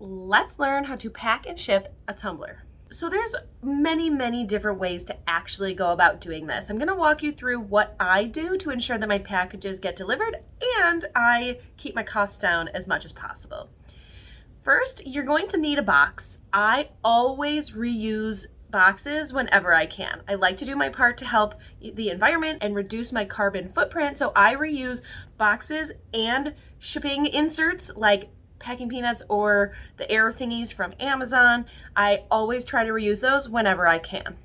let's learn how to pack and ship a tumbler. So there's many different ways to actually go about doing this. I'm gonna walk you through what I do to ensure that my packages get delivered and I keep my costs down as much as possible. First, you're going to need a box. I always reuse boxes whenever I can. I like to do my part to help the environment and reduce my carbon footprint, so I reuse boxes and shipping inserts like packing peanuts or the air thingies from Amazon. I always try to reuse those whenever I can.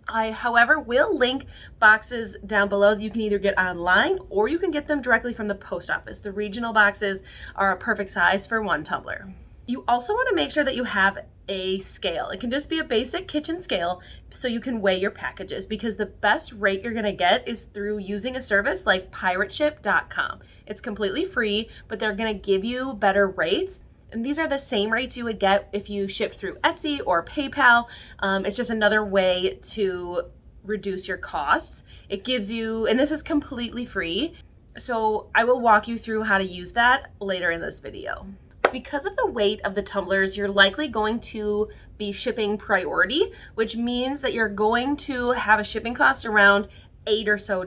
I, however, will link boxes down below that you can either get online or you can get them directly from the post office. The regional boxes are a perfect size for one tumbler. You also want to make sure that you have a scale. It can just be a basic kitchen scale so you can weigh your packages, because the best rate you're going to get is through using a service like pirateship.com. It's completely free, but they're going to give you better rates. And these are the same rates you would get if you shipped through Etsy or PayPal. It's just another way to reduce your costs. It gives you, and this is completely free, so I will walk you through how to use that later in this video. Because of the weight of the tumblers, you're likely going to be shipping priority, which means that you're going to have a shipping cost around $8 or so,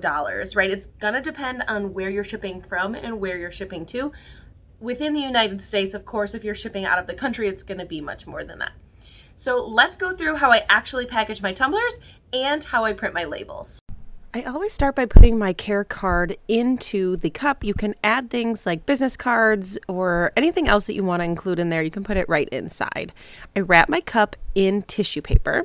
right? It's gonna depend on where you're shipping from and where you're shipping to. Within the United States, of course, if you're shipping out of the country, it's gonna be much more than that. So let's go through how I actually package my tumblers and how I print my labels. I always start by putting my care card into the cup. You can add things like business cards or anything else that you want to include in there. You can put it right inside. I wrap my cup in tissue paper,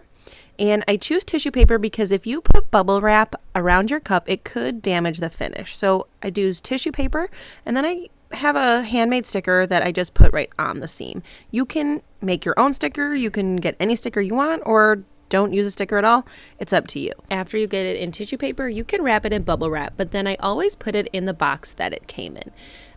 and I choose tissue paper because if you put bubble wrap around your cup, it could damage the finish. So I use tissue paper, and then I have a handmade sticker that I just put right on the seam. You can make your own sticker. You can get any sticker you want, or don't use a sticker at all. It's up to you. After you get it in tissue paper, you can wrap it in bubble wrap, but then I always put it in the box that it came in.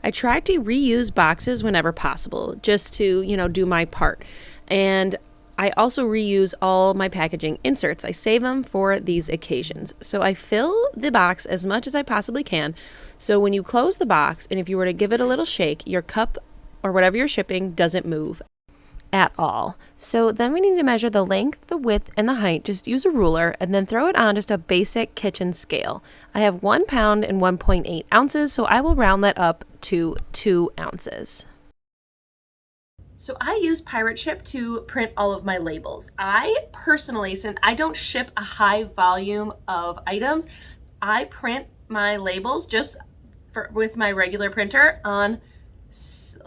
I try to reuse boxes whenever possible, just to, do my part. And I also reuse all my packaging inserts. I save them for these occasions. So I fill the box as much as I possibly can. So when you close the box, and if you were to give it a little shake, your cup or whatever you're shipping doesn't move at all. So then we need to measure the length, the width, and the height. Just use a ruler and then throw it on just a basic kitchen scale. I have 1 pound and 1.8 ounces, so I will round that up to 2 ounces. So I use Pirate Ship to print all of my labels. I personally, since I don't ship a high volume of items, I print my labels just with my regular printer on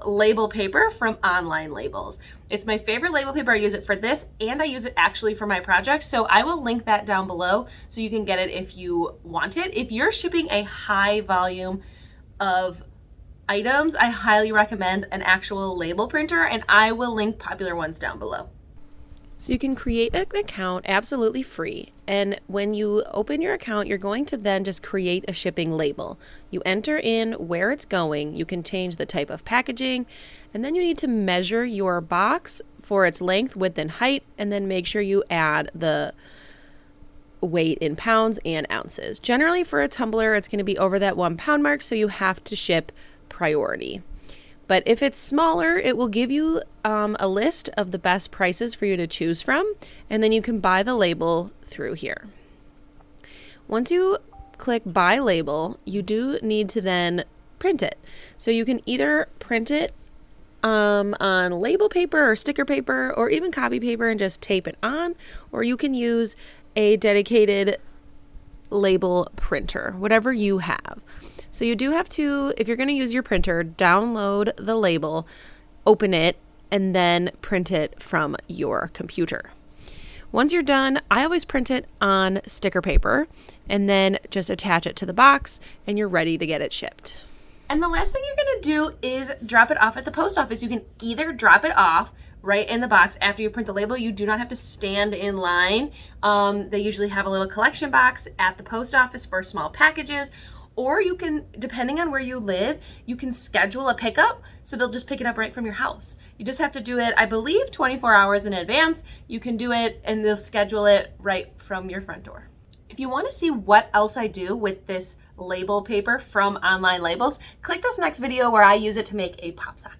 label paper from Online Labels. It's my favorite label paper. I use it for this, and I use it actually for my projects. So I will link that down below so you can get it if you want it. If you're shipping a high volume of items, I highly recommend an actual label printer, and I will link popular ones down below. So you can create an account absolutely free, and when you open your account, you're going to then just create a shipping label. You enter in where it's going, you can change the type of packaging, and then you need to measure your box for its length, width, and height, and then make sure you add the weight in pounds and ounces. Generally for a tumbler, it's going to be over that 1 pound mark, so you have to ship priority. But if it's smaller, it will give you a list of the best prices for you to choose from, and then you can buy the label through here. Once you click buy label, you do need to then print it. So you can either print it on label paper or sticker paper or even copy paper and just tape it on, or you can use a dedicated label printer, whatever you have. So you do have to, if you're going to use your printer, download the label, open it, and then print it from your computer. Once you're done, I always print it on sticker paper and then just attach it to the box, and you're ready to get it shipped. And the last thing you're going to do is drop it off at the post office. You can either drop it off right in the box after you print the label. You do not have to stand in line. They usually have a little collection box at the post office for small packages. Or you can, depending on where you live, you can schedule a pickup, so they'll just pick it up right from your house. You just have to do it, I believe, 24 hours in advance. You can do it and they'll schedule it right from your front door. If you want to see what else I do with this label paper from Online Labels, click this next video where I use it to make a pop socket.